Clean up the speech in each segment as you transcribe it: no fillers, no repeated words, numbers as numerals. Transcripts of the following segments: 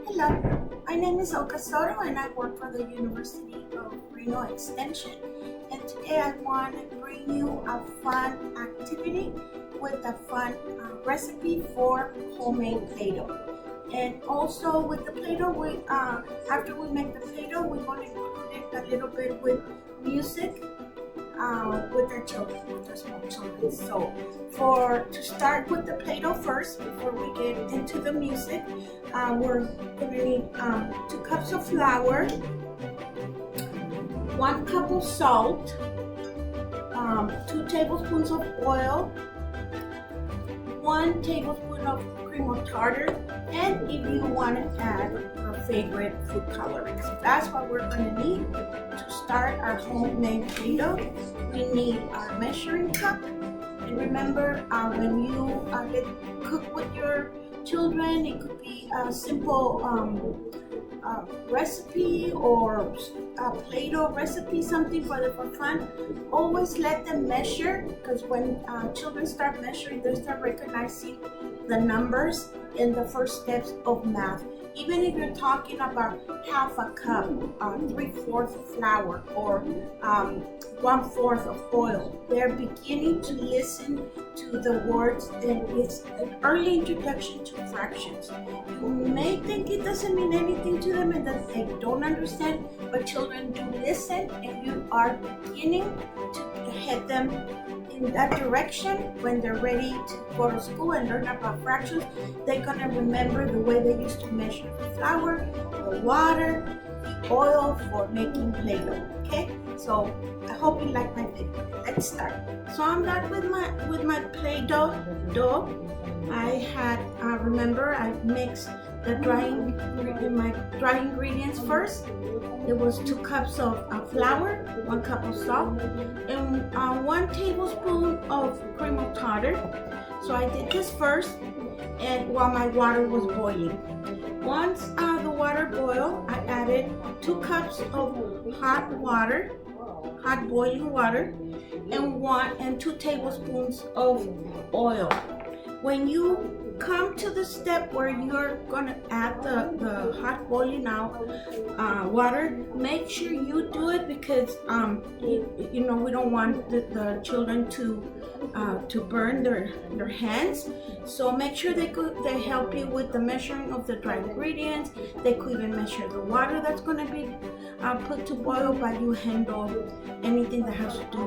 Hello, my name is Olga Soto and I work for the University of Reno Extension. And today I want to bring you a fun activity with a fun recipe for homemade Play-Doh. And also with the Play-Doh, after we make the Play-Doh, we're going to include it a little bit with music with our children, with our small children. So to start with the Play-Doh first, before we get into the music, we're going to need 2 cups of flour, 1 cup of salt, 2 tablespoons of oil, 1 tablespoon of cream of tartar, and if you want to add your favorite food coloring. So that's what we're going to need to start our homemade Play-Doh. We need our measuring cup, and remember when you cook with your children, it could be a simple recipe or a Play-Doh recipe, something for fun. Always let them measure, because when children start measuring, they start recognizing the numbers in the first steps of math. Even if you're talking about half a cup, 3/4 flour, or 1/4 of oil, they're beginning to listen to the words, and it's an early introduction to fractions. You may think it doesn't mean anything to them and that they don't understand, but children do listen, and you are beginning to head them in that direction. When they're ready to go to school and learn about fractions, they're gonna remember the way they used to measure the flour, the water, the oil for making Play-Doh. Okay, so I hope you like my video. Let's start. So I'm done with my Play-Doh dough. I had remember I mixed my dry ingredients first. It was 2 cups of flour, 1 cup of salt, and 1 tablespoon of cream of tartar. So I did this first, and while my water was boiling. Once the water boiled, I added 2 cups of hot boiling water, and 2 tablespoons of oil. When you come to the step where you're gonna add the hot boiling water, make sure you do it, because you know we don't want the children to burn their hands. So make sure they help you with the measuring of the dry ingredients. They could even measure the water that's gonna be put to boil, but you handle anything that has to do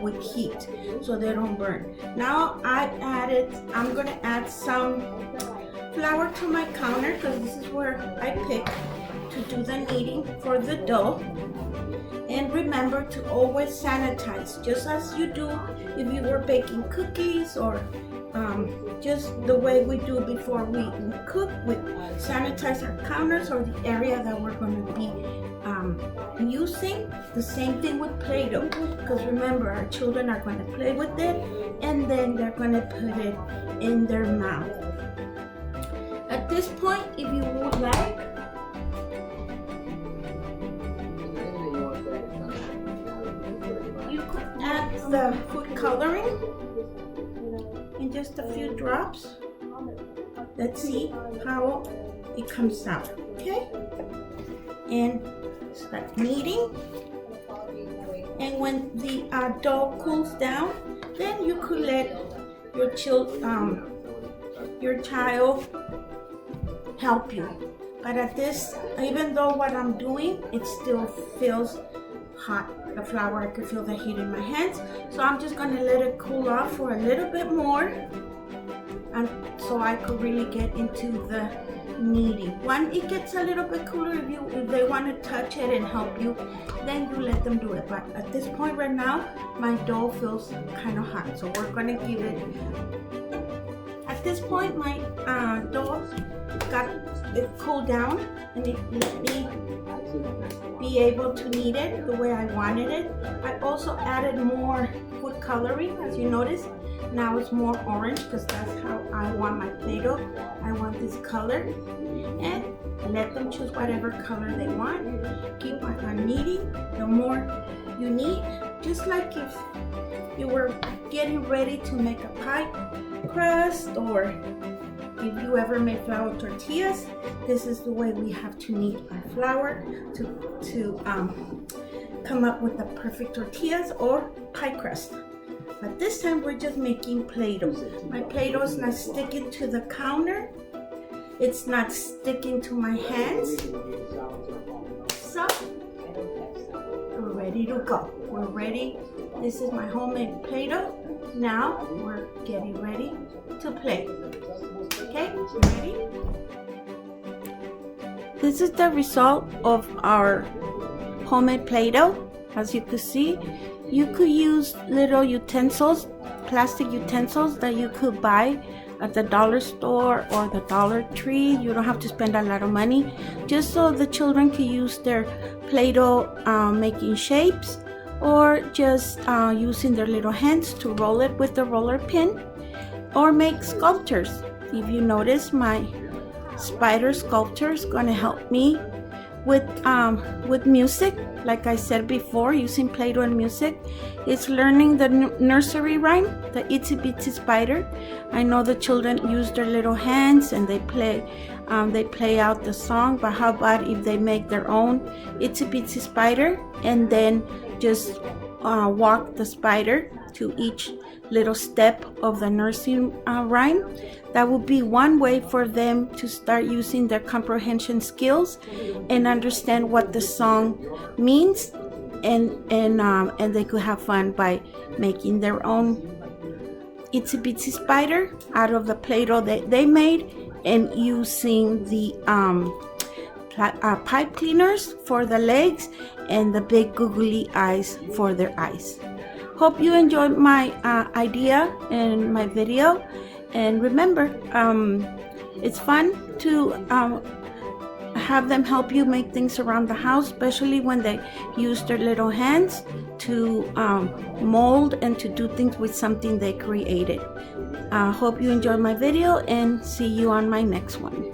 with heat, so they don't burn. Now I'm gonna add some flour to my counter, because this is where I pick to do the kneading for the dough. And remember to always sanitize, just as you do if you were baking cookies, or just the way we do before we cook. We sanitize our counters or the area that we're going to be using. The same thing with Play-Doh, because remember, our children are going to play with it, and then they're going to put it in their mouth. At this point, if you would like, you could add the food coloring in just a few drops. Let's see how it comes out. Okay, and start kneading. And when the dough cools down, then you could let your child help you. But at this, even though what I'm doing, it still feels hot. The flour, I could feel the heat in my hands. So I'm just gonna let it cool off for a little bit more, and so I could really get into the kneading. When it gets a little bit cooler, if they want to touch it and help you, then you let them do it. But at this point right now, my dough feels kind of hot, so we're gonna give it. At this point, my dough got it cooled down, and it let me be able to knead it the way I wanted it. I also added more food coloring, as you notice. Now it's more orange, because that's how I want my Play-Doh. I want this color, and let them choose whatever color they want. Keep on kneading. The more you knead, just like if you were getting ready to make a pie crust, or if you ever made flour tortillas, this is the way we have to knead our flour to come up with the perfect tortillas or pie crust. But this time we're just making Play-Doh. My Play-Doh is not sticking to the counter. It's not sticking to my hands. So we're ready to go. We're ready. This is my homemade Play-Doh. Now we're getting ready to play. Okay, you ready? This is the result of our homemade Play-Doh. As you can see, you could use little utensils, plastic utensils that you could buy at the dollar store or the Dollar Tree. You don't have to spend a lot of money, just so the children can use their Play-Doh making shapes, or just using their little hands to roll it with the roller pin, or make sculptures. If you notice, my spider sculpture is going to help me with music. Like I said before, using Play-Doh and music, it's learning the nursery rhyme, the itsy bitsy spider. I know the children use their little hands and they play out the song, but how about if they make their own itsy bitsy spider and then just walk the spider to each little step of the nursery rhyme? That would be one way for them to start using their comprehension skills and understand what the song means, and they could have fun by making their own itsy bitsy spider out of the Play-Doh that they made, and using the pipe cleaners for the legs and the big googly eyes for their eyes. Hope you enjoyed my idea and my video. And remember, it's fun to have them help you make things around the house, especially when they use their little hands to mold and to do things with something they created. Hope you enjoyed my video, and see you on my next one.